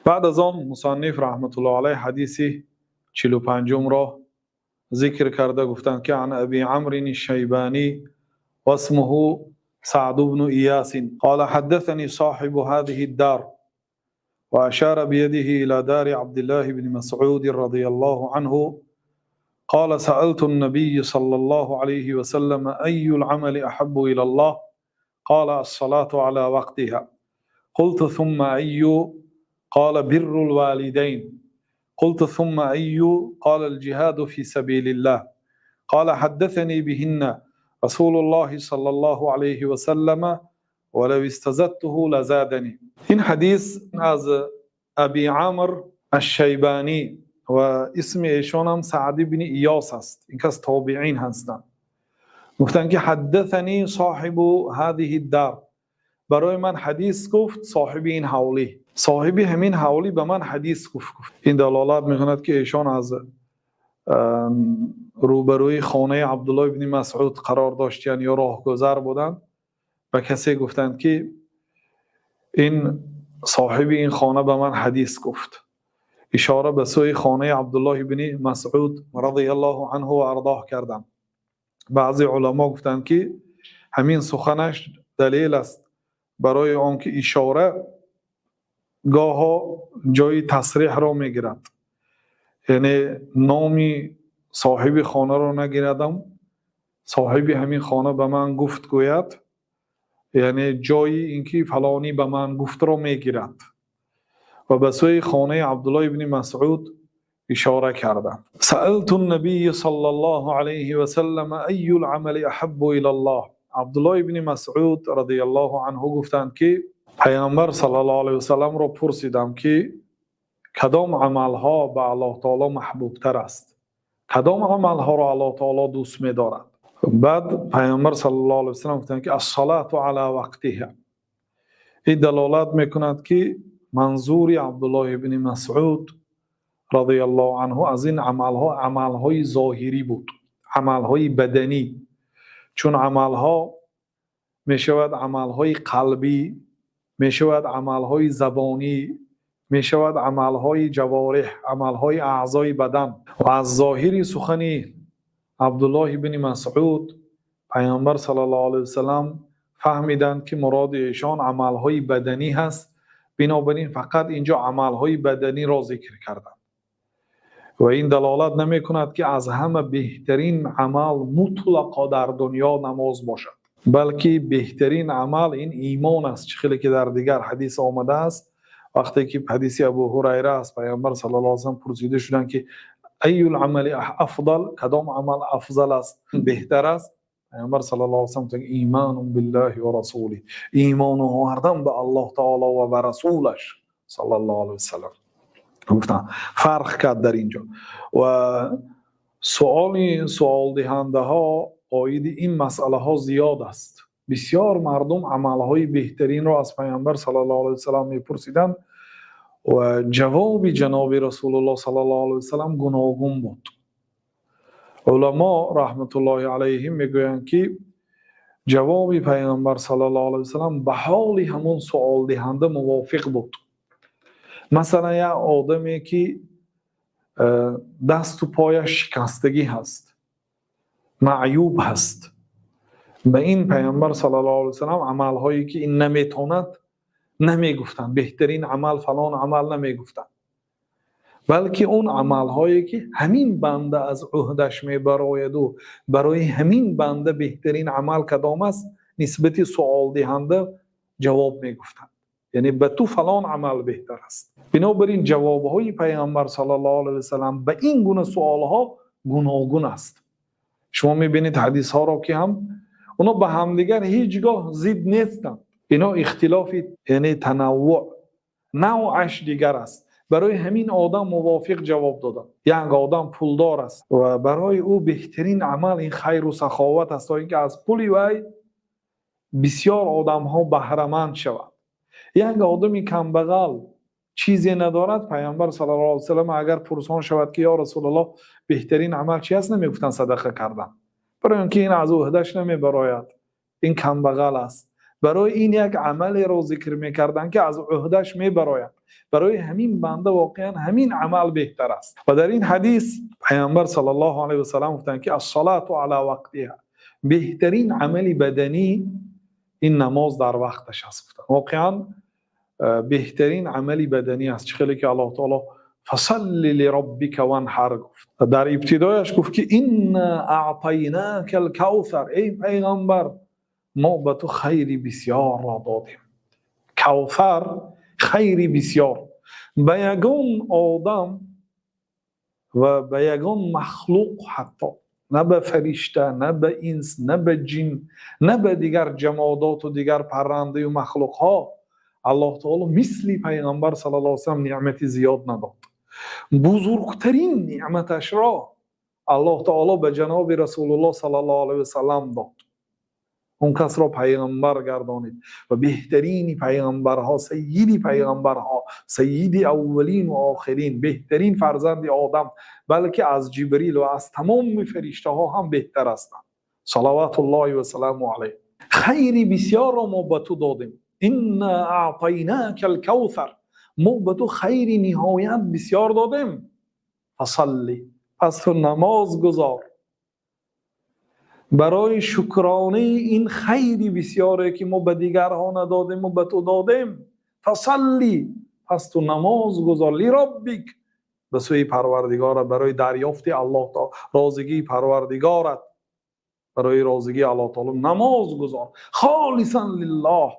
بعد از آن مصنف رحمت الله علیه حدیث 45 را ذکر کرده گفتند که عن ابی عمرو الشیبانی و اسمه سعد بن ایاس قال حدثني صاحب هذه الدار وأشار بيده إلى دار عبد الله بن مسعود رضي الله عنه قال سألت النبي صلى الله عليه وسلم أي العمل أحب إلى الله قال الصلاة على وقتها قلت ثم أي قال بر الوالدين قلت ثم أي قال الجهاد في سبيل الله قال حدثني بهن رسول الله صلى الله عليه وسلم ولو استزدته لزادني. این حدیث از ابی عمرو الشیبانی و اسم ایشان هم سعد بن ایاس است. این که از تابعین هستند. گفتند که حدثنی صاحب هذه الدار، برای من حدیث گفت صاحب این حولی، صاحب همین حولی به من حدیث گفت. این دلالت میکند که ایشان از روبروی خانه عبدالله بن مسعود قرار داشتند یا راهگذر بودند و کسی گفتند که این صاحب این خانه به من حدیث گفت، اشاره به سوی خانه عبدالله بن مسعود رضی الله عنه و ارضاه کردند. بعضی علما گفتند که همین سخنش دلیل است برای آنکه اشاره گاه جای تصریح را میگیرد، یعنی نامی صاحب خانه را نگیردم، صاحب همین خانه به من گفت گوید، یعنی جایی اینکه فلانی به من گفت را میگیرد و به سوی خانه عبدالله ابن مسعود اشاره کردند. سألت النبی صلی الله علیه و سلم ای العمل احب الى الله. عبدالله ابن مسعود رضی الله عنه گفتند که پیامبر صلی الله علیه و سلم را پرسیدم که کدام عملها به الله تعالی محبوب تر است، کدام عملها را الله تعالی دوست می دارد. بعد پیامبر صلی الله علیه و سلم گفتند که الصلاة علی وقتها. این دلالت میکند که منظور عبدالله ابن مسعود رضی الله عنه از این عملها عملهای ظاهری بود، عملهای بدنی، چون عملها میشود عملهای قلبی، میشود عملهای زبانی، میشود عملهای جوارح، عملهای اعضای بدن. و از ظاهری سخن عبدالله بن مسعود پیامبر صلی الله علیه و سلم فهمیدند که مراد ایشان عملهای بدنی هست، بنابراین فقط اینجا عملهای بدنی را ذکر کردند. و این دلالت نمی کند که از همه بهترین عمل مطلقا در دنیا نماز باشد، بلکه بهترین عمل این ایمان است، چه که در دیگر حدیث آمده است. وقتی که حدیث ابو هریره است پیامبر صلی الله علیه و سلم پرسیده شدند که ای العمل افضل، کدام عمل افضل است، بهتر است؟ پیامبر صلی الله علیه و سلم گفت ایمان بالله و رسوله، ایمان آوردن به الله تعالی و به رسولش صلی الله علیه و سلم. گفتن فرق کرد در اینجا. و سوال دهنده ها عاید این مسئله ها زیاد است. بسیار مردم عمل های بهترین را از پیامبر صلی الله علیه و سلم میپرسیدند و جواب جناب رسول الله صلی الله علیه و سلم گوناگون بود. علما رحمت الله علیهم میگویند که جواب پیامبر صلی الله علیه و سلم به حال همون سوال دهنده موافق بود. مثلا یک آدمی که دست و پایش شکستگی هست، معیوب هست، به این پیامبر صلی الله علیه و سلم عملهایی که این نمیتوند نمیگفتن، بهترین عمل فلان عمل نمیگفتن، بلکه اون عملهایی که همین بنده از عهدش میبراید و برای همین بنده بهترین عمل کدام است نسبت سوال دهنده جواب میگفتن، یعنی به تو فلان عمل بهتر است. بنابراین جوابهای پیامبر صلی الله علیه و سلم به این گونه سوالها گوناگون است. شما میبینید حدیث ها را که هم اونا به همدیگر هیچگاه ضد نیستند، اینا اختلافی یعنی تنوع نوعش دیگر است. برای همین آدم موافق جواب دادن. یک آدم پولدار است و برای او بهترین عمل این خیر و سخاوت است تا اینکه از پول وی بسیار آدم ها بهره مند شوند. یک آدمی کمبغل چیزی ندارد، پیامبر صلی الله علیه و سلم اگر پرسان شود که یا رسول الله بهترین عمل چی است، نمیگفتن صدقه کردن، برای اینکه این از عهده‌اش نمیبراید، این کمبغل است. برای این یک عمل را ذکر میکردن که از عهدهش میبراید. برای همین بنده واقعا همین عمل بهتر است. و در این حدیث پیامبر صلی الله علیه و سلم گفتند که الصلاة علی وقتها، بهترین عمل بدنی این نماز در وقتش است. واقعا بهترین عملی بدنی است. چه که الله تعالی فصل لربک وانحر گفت. در ابتدایش گفت که این اعطیناک الکوثر، ای پیغمبر ما به تو خیری بسیار را دادیم. کوثر خیری بسیار به یگان آدم و به یگان مخلوق، حتی نه به فرشته، نه به انس، نه به جن، نه به دیگر جمادات و دیگر پرنده و مخلوق ها الله تعالی مثل پیغمبر صلی الله علیه و سلم نعمت زیاد نداد. بزرگترین نعمتش را الله تعالی به جناب رسول الله صلی الله علیه و سلم داد. اون کس را پیغمبر گردانید و بهترین پیغمبرها، سیدی پیغمبرها، سیدی اولین و آخرین، بهترین فرزند آدم، بلکه از جبریل و از تمام فرشته ها هم بهتر هستند صلوات الله و سلام علیه. خیری بسیار را ما به تو دادیم. ان اعطیناک الکوثر، ما به تو خیری نهایت بسیار دادیم. فصلی، پس تو نماز گذار برای شکرانه این خیری بسیاری که ما به دیگرها ندادیم و به تو دادیم. فصلی، پس تو نماز گذار لربک، به سوی پروردگار، برای دریافت الله تعالی، رازگی پروردگارت، برای رازگی الله تعالی نماز گذار خالصا لله،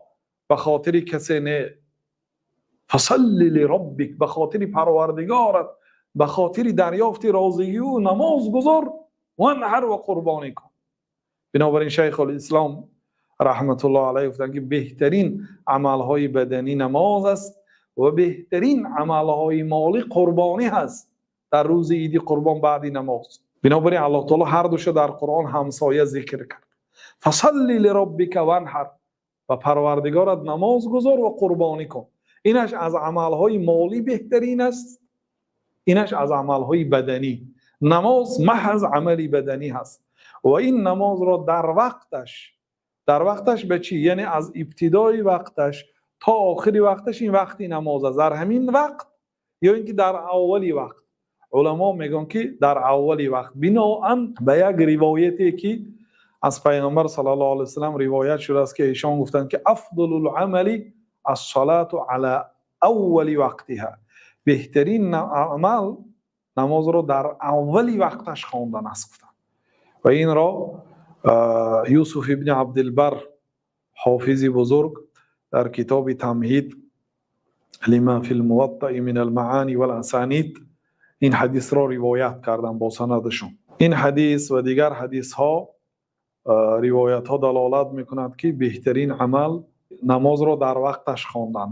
به خاطر کسی نه. فصلی لربک، به خاطر پروردگارت، به خاطر دریافت رازگی و نماز گذار وانحر و قربانی کن. بنابراین شیخ الاسلام رحمت الله علیه گفتن که بهترین عملهای بدنی نماز است و بهترین عملهای مالی قربانی هست در روز عید قربان بعد نماز. بنابراین الله تعالی هر دوش در قرآن همسایه ذکر کرد. فصلی لربک وانحر، و پروردگارت نماز گذار و قربانی کن. اینش از عملهای مالی بهترین است، اینش از عملهای بدنی. نماز محض عملی بدنی هست و این نماز را در وقتش به چی؟ یعنی از ابتدای وقتش تا آخری وقتش این وقتی نماز است. در همین وقت یا اینکه در اولی وقت. علما میگن که در اولی وقت، بناءً به یک روایتی که از پیغمبر صلی الله علیه و سلم روایت شده است که ایشان گفتند که افضل العمل الصلاة علی اول وقتها، بهترین عمل نماز را در اولی وقتش خواندن است. و این را یوسف ابن عبدالبر حافظ بزرگ در کتاب تمهید لما فی الموطأ من المعانی والاسانید این حدیث را روایت کردن با سندشون. این حدیث و دیگر حدیث ها روایت ها دلالت میکند که بهترین عمل نماز را در وقتش خواندن.